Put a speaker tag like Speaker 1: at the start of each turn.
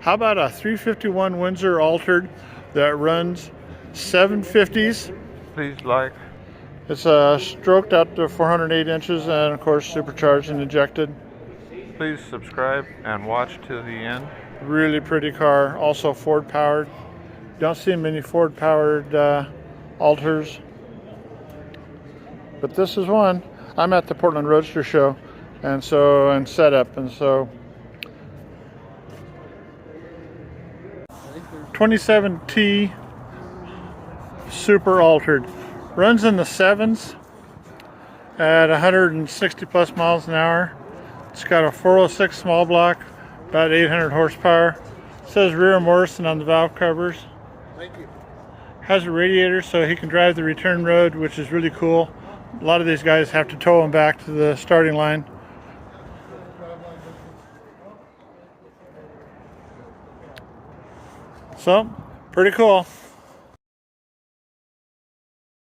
Speaker 1: How about a 351 Windsor altered that runs 750s?
Speaker 2: Please like.
Speaker 1: It's stroked out to 408 inches and of course supercharged and injected.
Speaker 2: Please subscribe and watch to the end.
Speaker 1: Really pretty car. Also Ford powered. Don't see many Ford powered alters, but this is one. I'm at the Portland Roadster show, and setup, and so 27T super altered, runs in the 7s at 160 plus miles an hour. It's got a 406 small block, about 800 horsepower. It says rear Morrison on the valve covers.
Speaker 3: Thank you.
Speaker 1: Has a radiator so he can drive the return road, which is really cool. A lot of these guys have to tow him back to the starting line. So, pretty cool.